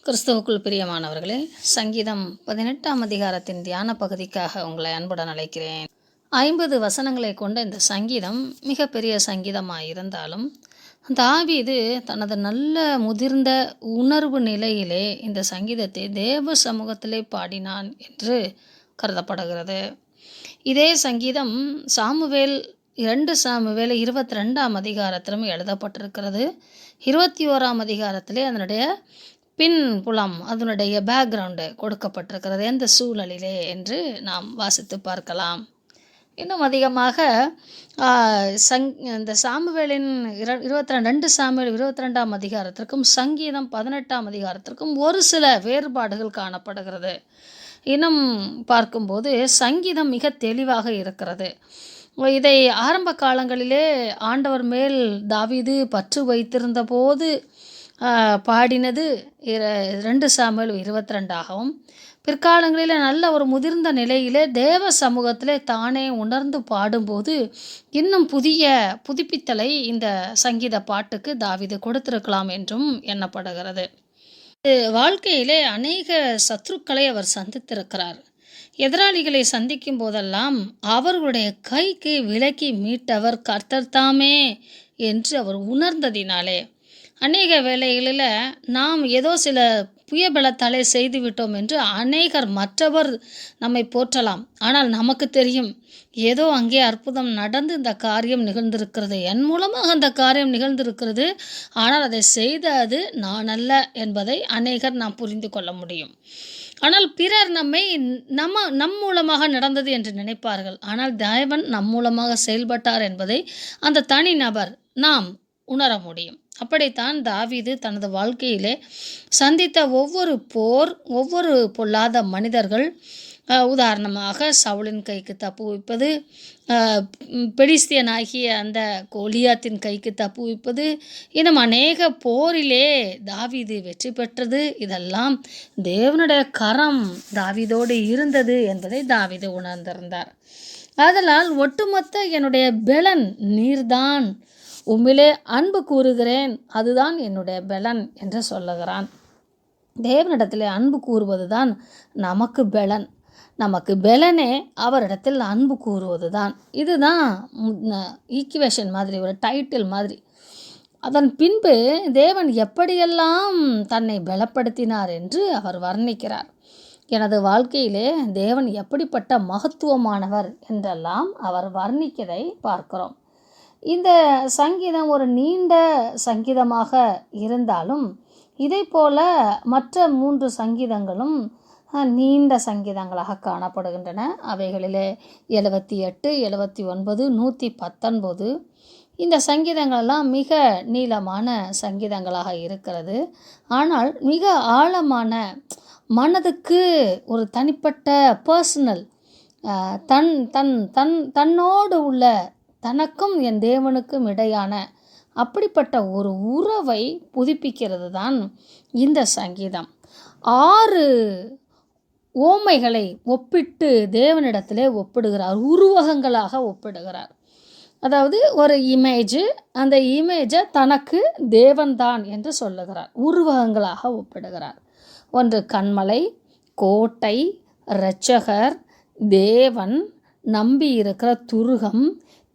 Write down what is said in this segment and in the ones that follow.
கிறிஸ்துவுக்குள் பிரியமானவர்களே, சங்கீதம் 18ஆம் அதிகாரத்தின் தியான பகுதிக்காக உங்களை அன்புடன் அழைக்கிறேன். 50 வசனங்களை கொண்ட இந்த சங்கீதம் மிகப்பெரிய சங்கீதமாக இருந்தாலும், தாவீது தனது நல்ல முதிர்ந்த உணர்வு நிலையிலே இந்த சங்கீதத்தை தேவ சமூகத்திலே பாடினான் என்று கருதப்படுகிறது. இதே சங்கீதம் சாமுவேல் 2 சாமுவேல் 22ஆம் அதிகாரத்திலும் எழுதப்பட்டிருக்கிறது. 21ஆம் அதிகாரத்திலே அதனுடைய பின்புலம், அதனுடைய பேக்ரவுண்டு கொடுக்கப்பட்டிருக்கிறது எந்த சூழலிலே என்று நாம் வாசித்து பார்க்கலாம். இன்னும் அதிகமாக இந்த சாமுவேலின் 2 சாமுவேல் 22ஆம் அதிகாரத்திற்கும் சங்கீதம் 18ஆம் அதிகாரத்திற்கும் ஒரு சில வேறுபாடுகள் காணப்படுகிறது. இன்னும் பார்க்கும்போது சங்கீதம் மிக தெளிவாக இருக்கிறது. இதை ஆரம்ப காலங்களிலே ஆண்டவர் மேல் தாவீது பற்று வைத்திருந்த போது பாடினது 2 சாமுவேல் 22ஆகவும், பிற்காலங்களில் நல்ல ஒரு முதிர்ந்த நிலையிலே தேவ சமூகத்திலே தானே உணர்ந்து பாடும்போது இன்னும் புதுப்பித்தலை இந்த சங்கீத பாட்டுக்கு தாவீது கொடுத்திருக்கலாம் என்றும் எண்ணப்படுகிறது. வாழ்க்கையிலே அநேக சத்துருக்களை அவர் சந்தித்திருக்கிறார். எதிராளிகளை சந்திக்கும் போதெல்லாம் அவர்களுடைய கைக்கு விலக்கி மீட்டவர் கர்த்தர் தாமே என்று அவர் உணர்ந்ததினாலே, அநேக வேளைகளில் நாம் ஏதோ சில புயபலத்தாலே செய்துவிட்டோம் என்று அநேகர் மற்றவர் நம்மை போற்றலாம். ஆனால் நமக்கு தெரியும், ஏதோ அங்கே அற்புதம் நடந்து இந்த காரியம் நிகழ்ந்திருக்கிறது, என் மூலமாக அந்த காரியம் நிகழ்ந்திருக்கிறது, ஆனால் அதை செய்தது நான் அல்ல என்பதை அநேகர் நாம் புரிந்து கொள்ள முடியும். ஆனால் பிறர் நம்மை நம் மூலமாக நடந்தது என்று நினைப்பார்கள். ஆனால் தேவன் நம் மூலமாக செயல்பட்டார் என்பதை அந்த தனி நபர் நாம் உணர முடியும். அப்படித்தான் தாவீது தனது வாழ்க்கையிலே சந்தித்த ஒவ்வொரு பொல்லாத மனிதர்கள், உதாரணமாக சவுலின் கைக்கு தப்புவிப்பது, பெலிஸ்தியனாகிய அந்த கோலியாத்தின் கைக்கு தப்புவிப்பது, இன்னும் அநேக போரிலே தாவீது வெற்றி பெற்றது, இதெல்லாம் தேவனுடைய கரம் தாவீதோடு இருந்தது என்பதை தாவீது உணர்ந்திருந்தார். ஆதலால் ஒட்டுமொத்த என்னுடைய பெலன் நீர்தான், உம்மிலே அன்பு கூறுகிறேன், அதுதான் என்னுடைய பெலன் என்று சொல்லுகிறான். தேவனிடத்திலே அன்பு கூறுவது தான் நமக்கு பெலன். நமக்கு பெலனே அவரிடத்தில் அன்பு கூறுவது தான். இதுதான் ஈக்குவேஷன் மாதிரி, ஒரு டைட்டில் மாதிரி. அதன் பின்பு தேவன் எப்படியெல்லாம் தன்னை பலப்படுத்தினார் என்று அவர் வர்ணிக்கிறார். எனது வாழ்க்கையிலே தேவன் எப்படிப்பட்ட மகத்துவமானவர் என்றெல்லாம் அவர் வர்ணிக்கதை பார்க்கிறோம். இந்த சங்கீதம் ஒரு நீண்ட சங்கீதமாக இருந்தாலும், இதை போல மற்ற 3 சங்கீதங்களும் நீண்ட சங்கீதங்களாக காணப்படுகின்றன. அவைகளிலே 78, 79, 119 இந்த சங்கீதங்களெல்லாம் மிக நீளமான சங்கீதங்களாக இருக்கிறது. ஆனால் மிக ஆழமான, மனதுக்கு ஒரு தனிப்பட்ட பர்சனல், தன்னோடு உள்ள, தனக்கும் என் தேவனுக்கும் இடையான அப்படிப்பட்ட ஒரு உறவை புதுப்பிக்கிறது தான் இந்த சங்கீதம். 6 ஓமைகளை ஒப்பிட்டு தேவனிடத்திலே ஒப்பிடுகிறார், உருவகங்களாக ஒப்பிடுகிறார். அதாவது ஒரு இமேஜ், அந்த இமேஜை தனக்கு தேவன்தான் என்று சொல்லுகிறார், உருவகங்களாக ஒப்பிடுகிறார். ஒன்று கன்மலை, கோட்டை, இரட்சகர், தேவன், நம்பி இருக்கிற துருகம்,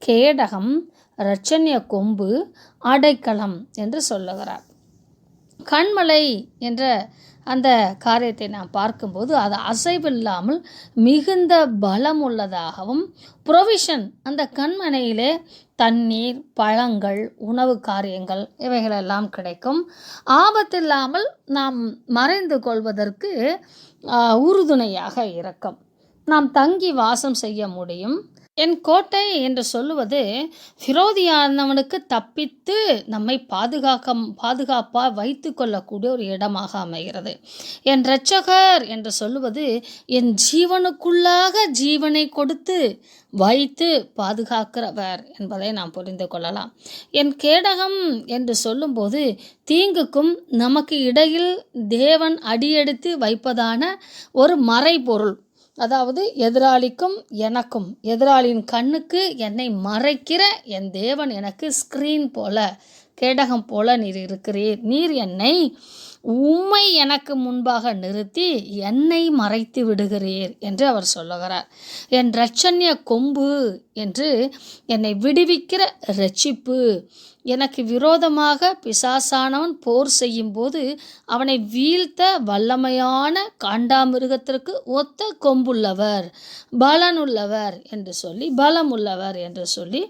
கேடகம், இரட்சணிய கொம்பு, அடைக்கலம் என்று சொல்லுகிறார். கண்மலை என்ற அந்த காரியத்தை நாம் பார்க்கும்போது அது அசைவில்லாமல் மிகுந்த பலம் உள்ளதாகவும், ப்ரொவிஷன், அந்த கண்மனையிலே தண்ணீர், பழங்கள், உணவு காரியங்கள் இவைகளெல்லாம் கிடைக்கும். ஆபத்தில்லாமல் நாம் மறைந்து கொள்வதற்கு உறுதுணையாக இருக்கும். நாம் தங்கி வாசம் செய்ய முடியும். என் கோட்டை என்று சொல்லுவது விரோதியானவனுக்கு தப்பித்து நம்மை பாதுகாப்பாக வைத்து கொள்ளக்கூடிய ஒரு இடமாக அமைகிறது. என் இரட்சகர் என்று சொல்லுவது என் ஜீவனுக்குள்ளாக ஜீவனை கொடுத்து வைத்து பாதுகாக்கிறவர் என்பதை நாம் புரிந்து கொள்ளலாம். என் கேடகம் என்று சொல்லும்போது தீங்குக்கும் நமக்கு இடையில் தேவன் அடியெடுத்து வைப்பதான ஒரு மறைபொருள். அதாவது எதிராளிக்கும் எனக்கும், எதிராளியின் கண்ணுக்கு என்னை மறைக்கிற என் தேவன் எனக்கு ஸ்க்ரீன் போல, கேடகம் போல நீர் இருக்கிறீர். நீர் என்னை உம்மை எனக்கு முன்பாக நிறுத்தி என்னை மறைத்து விடுகிறீர் என்று அவர் சொல்லுகிறார். என் இரட்சண்ய கொம்பு என்று என்னை விடுவிக்கிற இரட்சிப்பு. எனக்கு விரோதமாக பிசாசானவன் போர் செய்யும்போது அவனை வீழ்த்த வல்லமையான காண்டாமிருகத்திற்கு ஒத்த கொம்புள்ளவர், பலனுள்ளவர் பலமுள்ளவர் என்று சொல்லி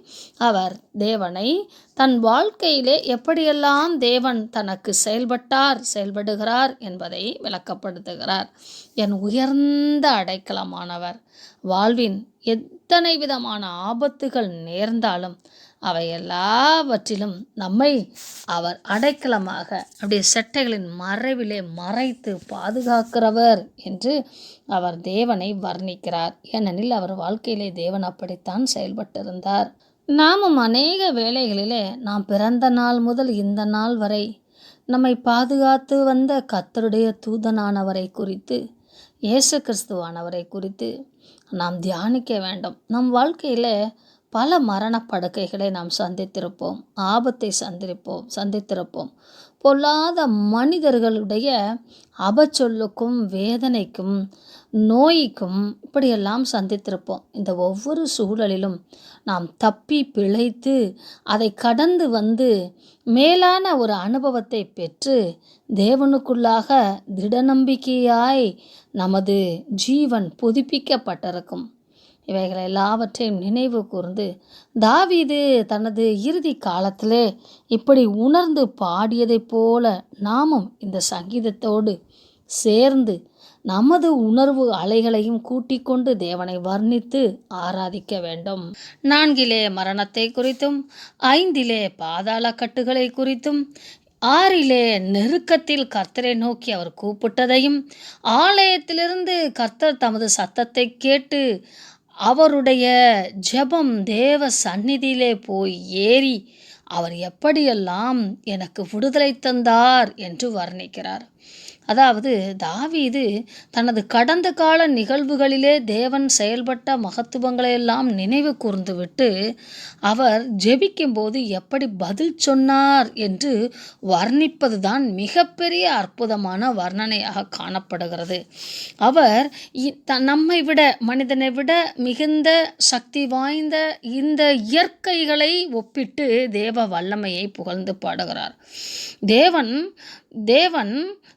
அவர் தேவனை தன் வாழ்க்கையிலே எப்படியெல்லாம் தேவன் தனக்கு செயல்படுகிறார் என்பதை விளக்கப்படுத்துகிறார். என் உயர்ந்த அடைக்கலமானவர். வாழ்வின் எத்தனை விதமான ஆபத்துகள் நேர்ந்தாலும் அவை எல்லாவற்றிலும் நம்மை அவர் அடைக்கலமாக அப்படியே செட்டைகளின் மறைவிலே மறைத்து பாதுகாக்கிறவர் என்று அவர் தேவனை வர்ணிக்கிறார். ஏனெனில் அவர் வாழ்க்கையிலே தேவன் அப்படித்தான் செயல்பட்டிருந்தார். நாமும் அநேக வேளைகளிலே நாம் பிறந்த நாள் முதல் இந்த நாள் வரை நம்மை பாதுகாத்து வந்த கர்த்தருடைய தூதனானவரை குறித்து, இயேசு கிறிஸ்துவானவரை குறித்து நாம் தியானிக்க வேண்டும். நம் வாழ்க்கையில் பல மரணப்படுக்கைகளை நாம் சந்தித்திருப்போம், ஆபத்தை சந்தித்திருப்போம். பொல்லாத மனிதர்களுடைய அபச்சொல்லுக்கும் வேதனைக்கும் நோய்க்கும் இப்படியெல்லாம் சந்தித்திருப்போம். இந்த ஒவ்வொரு சூழலிலும் நாம் தப்பி பிழைத்து அதை கடந்து வந்து மேலான ஒரு அனுபவத்தை பெற்று தேவனுக்குள்ளாக திடநம்பிக்கையாய் நமது ஜீவன் புதுப்பிக்கப்பட்டிருக்கும். இவைகள் எல்லாவற்றையும் நினைவு கூர்ந்து தாவீது தனது இறுதி காலத்திலே இப்படி உணர்ந்து பாடியதைப் போல நாமும் இந்த சங்கீதத்தோடு சேர்ந்து நமது உணர்வு அலைகளையும் கூட்டிக் கொண்டு தேவனை வர்ணித்து ஆராதிக்க வேண்டும். 4 மரணத்தை குறித்தும், 5 பாதாள கட்டுகளை குறித்தும், 6 நெருக்கத்தில் கர்த்தரை நோக்கி அவர் கூப்பிட்டதையும், ஆலயத்திலிருந்து கர்த்தர் தமது சத்தத்தை கேட்டு அவருடைய ஜெபம் தேவ சந்நிதியிலே போய் ஏறி அவர் எப்படியெல்லாம் எனக்கு விடுதலை தந்தார் என்று வர்ணிக்கிறார். அதாவது தாவீது தனது கடந்த கால நிகழ்வுகளிலே தேவன் செயல்பட்ட மகத்துவங்களையெல்லாம் நினைவு கூர்ந்துவிட்டு அவர் ஜெபிக்கும்போது எப்படி பதில் சொன்னார் என்று வர்ணிப்பதுதான் மிகப்பெரிய அற்புதமான வர்ணனையாக காணப்படுகிறது. அவர் நம்மை விட, மனிதனை விட மிகுந்த சக்தி வாய்ந்த இந்த இயற்கைகளை ஒப்பிட்டு தேவ வல்லமையை புகழ்ந்து பாடுகிறார். தேவன்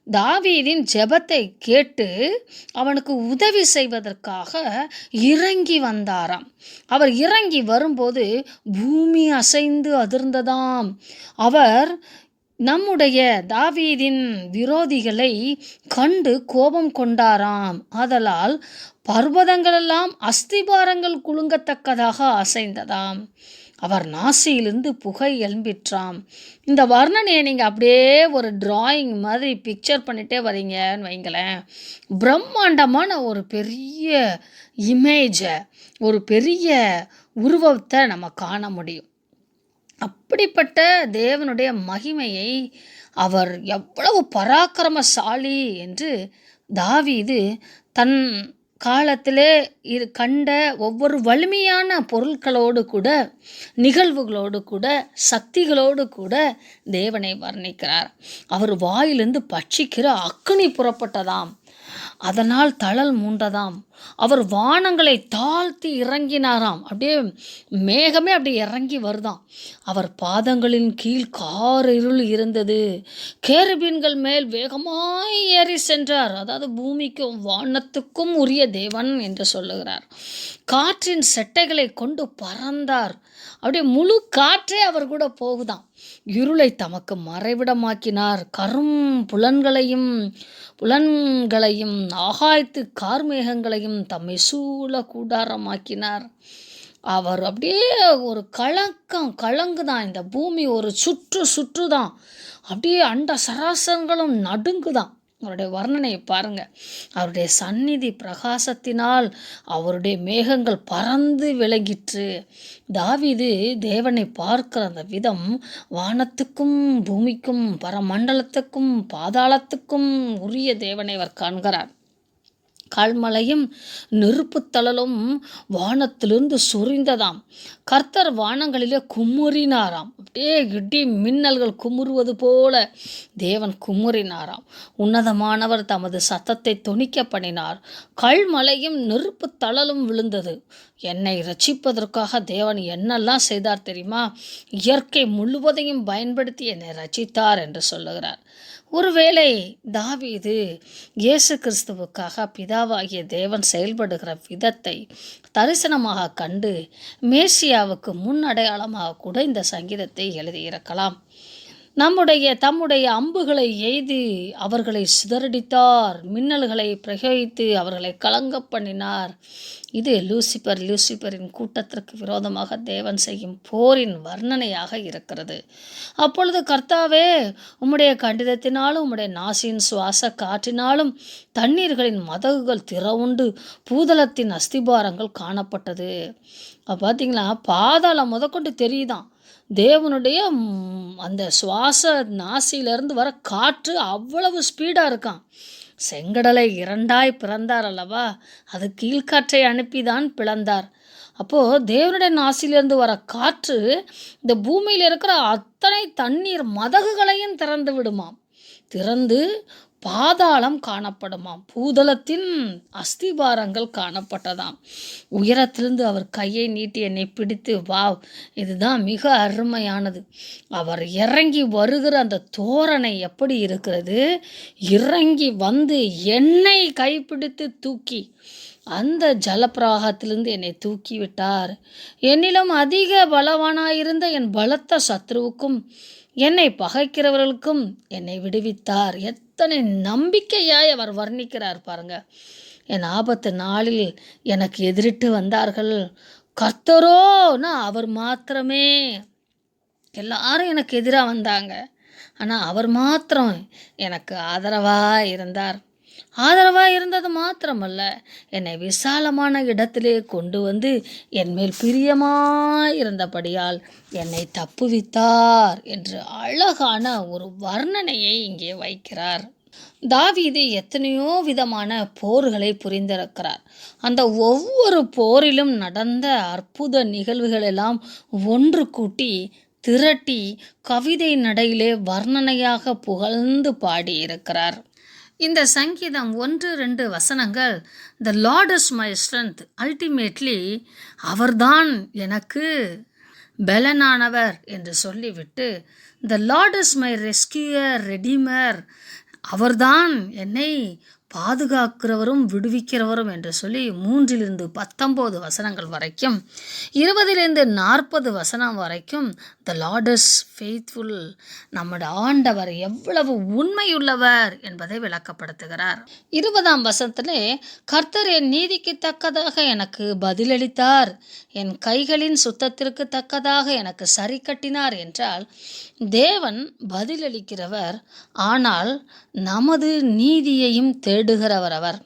தாவீதின் ஜெபத்தை கேட்டு அவனுக்கு உதவி செய்வதற்காக இறங்கி வந்தாராம். அவர் இறங்கி வரும்போது பூமி அசைந்து அதிர்ந்ததாம். அவர் நம்முடைய தாவீதின் விரோதிகளை கண்டு கோபம் கொண்டாராம். ஆதலால் பர்வதங்களெல்லாம் அஸ்திபாரங்கள் குலுங்கத்தக்கதாக அசைந்ததாம். அவர் நாசியிலிருந்து புகை எழும்பிற்றாம். இந்த வர்ணனையை நீங்கள் அப்படியே ஒரு டிராயிங் மாதிரி பிக்சர் பண்ணிகிட்டே வரீங்கன்னு வைங்களேன், பிரம்மாண்டமான ஒரு பெரிய இமேஜை, ஒரு பெரிய உருவத்தை நம்ம காண முடியும். அப்படிப்பட்ட தேவனுடைய மகிமையை, அவர் எவ்வளவு பராக்கிரமசாலி என்று தாவீது தன் காலத்திலே கண்ட ஒவ்வொரு வலிமையான பொருட்களோடு கூட, நிகழ்வுகளோடு கூட, சக்திகளோடு கூட தேவனை வர்ணிக்கிறார். அவர் வாயிலிருந்து பட்சிக்கிற அக்கினி புறப்பட்டதாம், அதனால் தழல் மூண்டதாம். அவர் வானங்களை தாழ்த்தி இறங்கினாராம். அப்படியே மேகமே அப்படி இறங்கி வருதாம். அவர் பாதங்களின் கீழ் காரிருள் இருந்தது. கேருபீன்கள் மேல் வேகமாய் ஏறி சென்றார். அதாவது பூமிக்கும் வானத்துக்கும் உரிய தேவன் என்று சொல்லுகிறார். காற்றின் செட்டைகளை கொண்டு பறந்தார். அப்படியே முழு காற்றே அவர் கூட போகுதாம். இருளை தமக்கு மறைவிடமாக்கினார். கரும் புலன்களையும் ஆகாயத்து கார்மேகங்களையும் தம்மை சூழ கூடாரமாக்கினார். அவர் அப்படியே ஒரு கலங்குதான். இந்த பூமி ஒரு சுற்றுதான். அப்படியே அண்ட சராசரங்களும் நடுங்குதான். அவருடைய வர்ணனையை பாருங்க. அவருடைய சந்நிதி பிரகாசத்தினால் அவருடைய மேகங்கள் பறந்து விலகிற்று. தாவீது தேவனை பார்க்கிற அந்த விதம் வானத்துக்கும் பூமிக்கும் பரமண்டலத்துக்கும் பாதாளத்துக்கும் உரிய தேவனை அவர் காண்கிறார். கல்மலையும் நெருப்புத்தழலும் வானத்திலிருந்து சொரிந்ததாம். கர்த்தர் வானங்களிலே குமுறினாராம். அப்படியே இடி மின்னல்கள் குமுறுவது போல தேவன் குமுறினாராம். உன்னதமானவர் தமது சத்தத்தை தொனிக்க பண்ணினார். கல்மலையும் நெருப்புத்தழலும் விழுந்தது. என்னை ரட்சிப்பதற்காக தேவன் என்னெல்லாம் செய்தார் தெரியுமா? இயற்கை முழுவதையும் பயன்படுத்தி என்னை ரட்சித்தார் என்று சொல்லுகிறார். ஒருவேளை தாவீது இயேசு கிறிஸ்துவுக்காக பிதாவாகிய தேவன் செயல்படுகிற விதத்தை தரிசனமாக கண்டு மேசியாவுக்கு முன் அடையாளமாக கூட இந்த சங்கீதத்தை எழுதியிருக்கலாம். தம்முடைய அம்புகளை எய்து அவர்களை சிதறடித்தார், மின்னல்களை பிரயோகித்து அவர்களை கலங்க பண்ணினார். இது லூசிபரின் கூட்டத்திற்கு விரோதமாக தேவன் செய்யும் போரின் வர்ணனையாக இருக்கிறது. அப்பொழுது கர்த்தாவே, உம்முடைய கண்டிதத்தினாலும் உம்முடைய நாசியின் சுவாச காற்றினாலும் தண்ணீர்களின் மதகுகள் திறவுண்டு பூதளத்தின் அஸ்திபாரங்கள் காணப்பட்டது. பார்த்தீங்களா, பாதாளம் முதற்கொண்டு தெரியுதான். தேவனுடைய அந்த சுவாச நாசியிலிருந்து வர காற்று அவ்வளவு ஸ்பீடாக இருக்கான். செங்கடலை இரண்டாய் பிறந்தார் அல்லவா, அது கீழ்காற்றை அனுப்பிதான் பிளந்தார். அப்போது தேவனுடைய நாசியிலிருந்து வர காற்று இந்த பூமியில் இருக்கிற அத்தனை தண்ணீர் மதகுகளையும் திறந்து விடுமாம். திறந்து பாதாளம் காணப்படுமாம். பூதளத்தின் அஸ்திபாரங்கள் காணப்பட்டதாம். உயரத்திலிருந்து அவர் கையை நீட்டி என்னை பிடித்து, வாவ், இதுதான் மிக அருமையானது. அவர் இறங்கி வருகிற அந்த தோரணை எப்படி இருக்கிறது? இறங்கி வந்து என்னை கைப்பிடித்து தூக்கி அந்த ஜலப்பிரவாகத்திலிருந்து என்னை தூக்கி விட்டார். என்னிலும் அதிக பலவானாயிருந்த என் பலத்த சத்ருவுக்கும் என்னை பகைக்கிறவர்களுக்கும் என்னை விடுவித்தார். எத்தனை நம்பிக்கையாய் அவர் வர்ணிக்கிறார் பாருங்க. என் ஆபத்து நாளில் எனக்கு எதிரிட்டு வந்தார்கள், கர்த்தரோனா அவர் மாத்திரமே. எல்லாரும் எனக்கு எதிராக வந்தாங்க, ஆனால் அவர் மாத்திரம் எனக்கு ஆதரவாக இருந்தார். ஆதரவாக இருந்தது மாத்திரமல்ல, என்னை விசாலமான இடத்திலே கொண்டு வந்து என் மேல் பிரியமாயிருந்தபடியால் என்னை தப்புவித்தார் என்று அழகான ஒரு வர்ணனையை இங்கே வைக்கிறார். தாவீது எத்தனையோ விதமான போர்களை புரிந்திருக்கிறார். அந்த ஒவ்வொரு போரிலும் நடந்த அற்புத நிகழ்வுகளெல்லாம் ஒன்று கூட்டி திரட்டி கவிதை நடையிலே வர்ணனையாக புகழ்ந்து பாடியிருக்கிறார். இந்த சங்கீதம் 1-2 வசனங்கள், the Lord is my strength, ultimately அவர்தான் எனக்கு பலனானவர் என்று சொல்லிவிட்டு, the Lord is my rescuer, redeemer, அவர்தான் என்னை பாதுகாக்கிறவரும் விடுவிக்கிறவரும் என்று சொல்லி 3-19 வசனங்கள் வரைக்கும், 20-40 வசனம் வரைக்கும் த லார்ட் இஸ் ஃபெய்த்ஃபுல், நம்முடைய ஆண்டவர் எவ்வளவு உண்மையுள்ளவர் என்பதை விளக்கப்படுத்துகிறார். 20ஆம் வசனத்திலே, கர்த்தர் என் நீதிக்கு தக்கதாக எனக்கு பதிலளித்தார், என் கைகளின் சுத்தத்திற்கு தக்கதாக எனக்கு சரி கட்டினார் என்றால், தேவன் பதிலளிக்கிறவர், ஆனால் நமது நீதியையும் தேடுகிறவர் அவர்,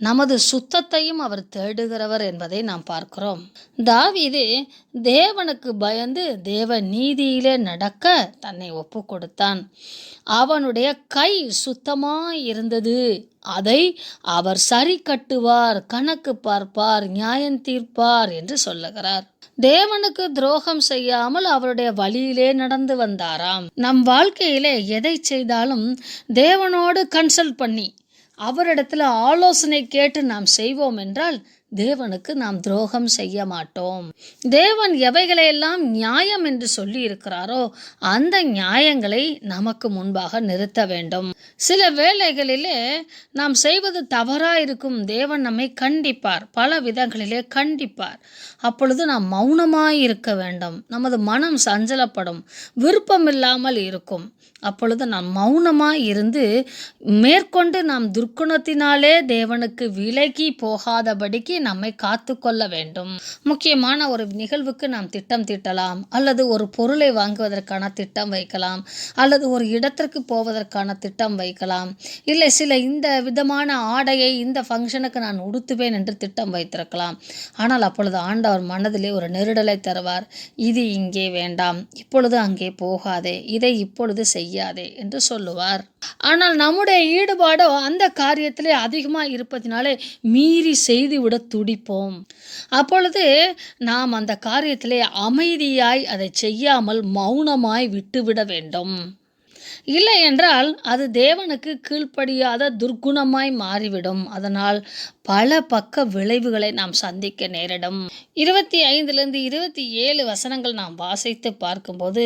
நமது சுத்தத்தையும் அவர் தேடுகிறவர் என்பதை நாம் பார்க்கிறோம். தாவீது தேவனுக்கு பயந்து தேவ நீதியிலே நடக்க தன்னை ஒப்பு கொடுத்தான். அவனுடைய கை சுத்தமாய் இருந்தது, அதை அவர் சரி கட்டுவார், கணக்கு பார்ப்பார், நியாயம் தீர்ப்பார் என்று சொல்லுகிறார். தேவனுக்கு துரோகம் செய்யாமல் அவருடைய வழியிலே நடந்து வந்தாராம். நம் வாழ்க்கையிலே எதை செய்தாலும் தேவனோடு கன்சல்ட் பண்ணி அவரிடத்துல ஆலோசனை கேட்டு நாம் செய்வோம் என்றால் தேவனுக்கு நாம் துரோகம் செய்ய மாட்டோம். தேவன் எவைகளையெல்லாம் நியாயம் என்று சொல்லி இருக்கிறாரோ அந்த நியாயங்களை நமக்கு முன்பாக நிறுத்த வேண்டும். சில வேளைகளிலே நாம் செய்வது தவறாயிருக்கும், தேவன் நம்மை கண்டிப்பார், பல விதங்களிலே கண்டிப்பார். அப்பொழுது நாம் மௌனமாய் இருக்க வேண்டும். நமது மனம் சஞ்சலப்படும், விருப்பமில்லாமல் இருக்கும். அப்பொழுது நாம் மௌனமாய் இருந்து மேற்கொண்டு நாம் துர்க்குணத்தினாலே தேவனுக்கு விலகி போகாதபடிக்கு நம்மை காத்து கொள்ள வேண்டும். முக்கியமான ஒரு நிகழ்வுக்கு நாம் திட்டம் தீட்டலாம், அல்லது ஒரு பொருளை வாங்குவதற்கான திட்டம் வைக்கலாம், அல்லது ஒரு இடத்திற்கு போவதற்கான திட்டம் வைக்கலாம், இல்லை சில இந்த விதமான ஆடையை இந்த ஃபங்க்ஷனுக்கு நான் உடுத்துவேன் என்று திட்டம் வைத்திருக்கலாம். ஆனால் அப்பொழுது ஆண்டவர் மனதிலே ஒரு நெருடலை தருவார். இது இங்கே வேண்டாம், இப்பொழுது அங்கே போகாதே, இதை இப்பொழுது செய்ய செய்யாதே என்று சொல்லுவார். ஆனால் நம்முடைய ஈடுபாடோ அந்த காரியத்திலே அதிகமாக இருப்பதினாலே மீறி செய்துவிட துடிப்போம். அப்பொழுது நாம் அந்த காரியத்திலே அமைதியாய் அதை செய்யாமல் மௌனமாய் விட்டுவிட வேண்டும். இல்லை என்றால் அது தேவனுக்கு கீழ்ப்படியாத துர்க்குணமாய் மாறிவிடும். அதனால் பல பக்க விளைவுகளை நாம் சந்திக்க நேரிடும். 25லிருந்து 27 வசனங்கள் நாம் வாசித்து பார்க்கும்போது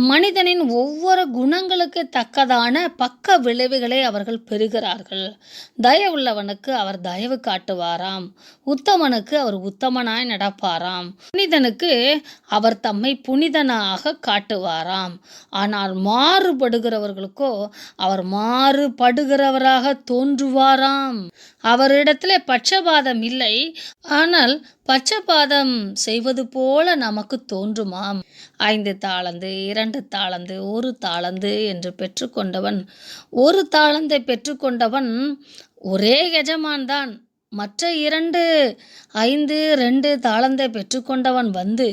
மனிதனின் ஒவ்வொரு குணங்களுக்கு தக்கதான பக்க விளைவுகளை அவர்கள் பெறுகிறார்கள். தயவுள்ளவனுக்கு அவர் தயவு காட்டுவாராம், உத்தமனுக்கு அவர் உத்தமனாய் நடப்பாராம், புனிதனுக்கு அவர் தம்மை புனிதனாக காட்டுவாராம். ஆனால் மாறுபடுகிறவர்களுக்கோ அவர் மாறுபடுகிறவராக தோன்றுவாராம். அவரிடத்திலே பட்சபாதம் இல்லை, ஆனால் பட்சபாதம் செய்வது போல நமக்கு தோன்றுமாம். 5 தாலந்து, 2 தாலந்து, 1 தாலந்து என்று பெற்றுக்கொண்டவன், 1 தாலந்தை பெற்றுக்கொண்டவன் ஒரே எஜமான்தான். மற்ற 2, 5, 2 தாலந்தை பெற்றுக்கொண்டவன் வந்து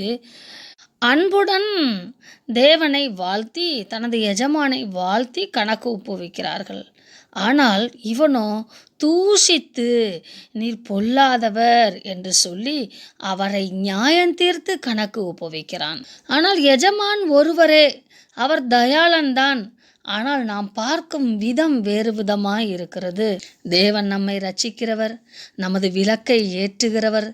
அன்புடன் தேவனை வாழ்த்தி தனது எஜமானை வாழ்த்தி கணக்கு ஒப்புவிக்கிறார்கள். ஆனால் இவனோ தூஷித்து நீர் பொல்லாதவர் என்று சொல்லி அவரை நியாயம் தீர்த்து கணக்கு ஒப்புவிக்கிறான். ஆனால் எஜமான் ஒருவரே, அவர் தயாளன்தான். ஆனால் நாம் பார்க்கும் விதம் வேறு விதமாய் இருக்கிறது. தேவன் நம்மை ரட்சிக்கிறவர், நமது விளக்கை ஏற்றுகிறவர்,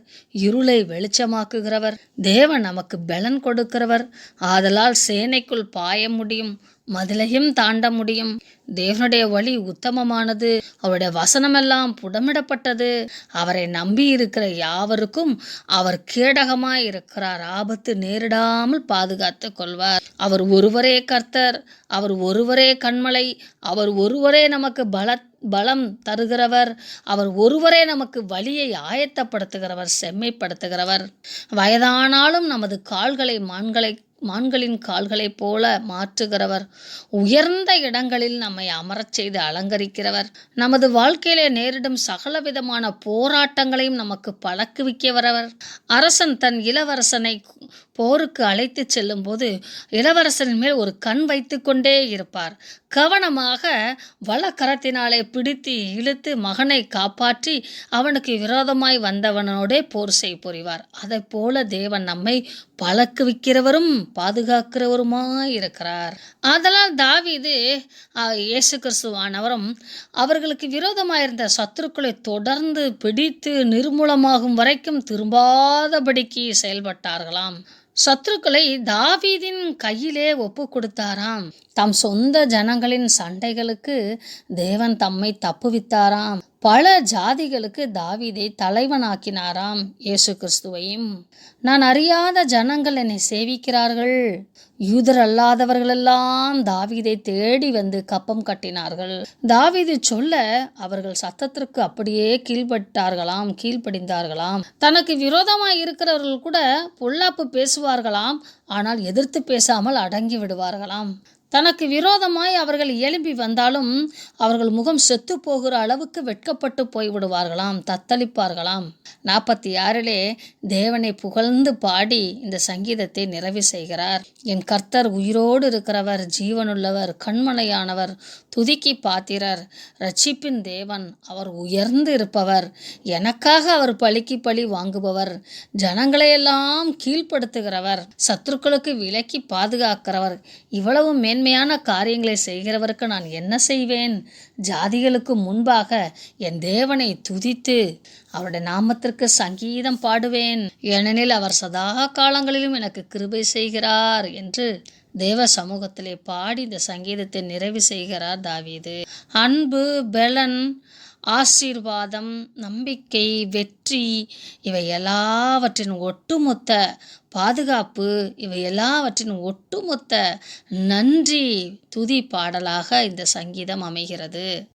இருளை வெளிச்சமாக்குகிறவர். தேவன் நமக்கு பலன் கொடுக்கிறவர். ஆதலால் சேனைக்குள் பாய முடியும், மதிலையும் தாண்ட முடியும். தேவனுடைய வழி உத்தமமானது, அவருடைய வசனமெல்லாம் புடமிடப்பட்டது. அவரை நம்பி இருக்கிற யாவருக்கும் அவர் கேடகமாய் இருக்கிறார். ஆபத்து நேரிடாமல் பாதுகாத்து கொள்வார். அவர் ஒருவரே கர்த்தர், அவர் ஒருவரே கன்மலை, அவர் ஒருவரே நமக்கு பலம் தருகிறவர், அவர் ஒருவரே நமக்கு வழியை ஆயத்தப்படுத்துகிறவர், செம்மைப்படுத்துகிறவர். வயதானாலும் நமது கால்களை மான்களின் கால்களைப் போல மாற்றுகிறவர், உயர்ந்த இடங்களில் நம்மை அமரச் செய்து அலங்கரிக்கிறவர், நமது வாழ்க்கையிலே நேரிடும் சகலவிதமான போராட்டங்களையும் நமக்கு பழக்குவிக்கிறவர். அரசன் தன் இளவரசனை போருக்கு அழைத்து செல்லும் போது இளவரசனின் மேல் ஒரு கண் வைத்து கொண்டே இருப்பார். கவனமாக வலக்கரத்தினாலே பிடித்து இழுத்து மகனை காப்பாற்றி அவனுக்கு விரோதமாய் வந்தவனோடே போர் புரிவார். அதை போல தேவன் நம்மை பழக்குவிக்கிறவரும் பாதுகாக்கிறவருமாய் இருக்கிறார். ஆதலால் தாவீது இயேசு கிறிஸ்துவானவரும் அவர்களுக்கு விரோதமாயிருந்த சத்துருக்களை தொடர்ந்து பிடித்து நிர்மூலமாகும் வரைக்கும் திரும்பாதபடிக்கு செயல்பட்டார்களாம். சத்துருக்களை தாவீதின் கையிலே ஒப்பு கொடுத்தாராம். தம் சொந்த ஜனங்களின் சண்டைகளுக்கு தேவன் தம்மை தப்புவித்தாராம். பல ஜாதிகளுக்கு தாவீதை தலைவனாக்கினாராம். இயேசு கிறிஸ்துவையும் நான் அறியாத ஜனங்கள் என்னை சேவிக்கிறார்கள். யூதர் அல்லாதவர்களெல்லாம் தாவீதை தேடி வந்து கப்பம் கட்டினார்கள். தாவீது சொல்ல அவர்கள் சத்தத்திற்கு அப்படியே கீழ்ப்படிந்தார்களாம். தனக்கு விரோதமாய் இருக்கிறவர்கள் கூட பொல்லாப்பு பேசுவார்களாம், ஆனால் எதிர்த்து பேசாமல் அடங்கி விடுவார்களாம். தனக்கு விரோதமாய் அவர்கள் எழும்பி வந்தாலும் அவர்கள் முகம் செத்து போகிற அளவுக்கு வெட்கப்பட்டு போய்விடுவார்களாம், தத்தளிப்பார்களாம். 46 தேவனை புகழ்ந்து பாடி இந்த சங்கீதத்தை நிறைவு செய்கிறார். என் கர்த்தர் உயிரோடு இருக்கிறவர், ஜீவனுள்ளவர், கண்மலையானவர், துதிக்கு பாத்திரர், ரட்சிப்பின் தேவன், அவர் உயர்ந்து இருப்பவர், எனக்காக அவர் பழிக்கு பழி வாங்குபவர், ஜனங்களையெல்லாம் கீழ்ப்படுத்துகிறவர், சத்துருக்களுக்கு விலக்கி பாதுகாக்கிறவர், இவ்வளவு மேன்மையான காரியங்களை செய்கிறவருக்கு நான் என்ன செய்வேன்? ஜாதிகளுக்கு முன்பாக என் தேவனை துதித்து அவருடைய நாமத்திற்கு சங்கீதம் பாடுவேன், ஏனெனில் அவர் சதா காலங்களிலும் எனக்கு கிருபை செய்கிறார் என்று தேவ சமூகத்திலே பாடி இந்த சங்கீதத்தை நிறைவு செய்கிறார் தாவீது. அன்பு, பெலன், ஆசீர்வாதம், நம்பிக்கை, வெற்றி, இவை எல்லாவற்றின் ஒட்டுமொத்த பாதுகாப்பு, இவை எல்லாவற்றின் ஒட்டுமொத்த நன்றி துதி பாடலாக இந்த சங்கீதம் அமைகிறது.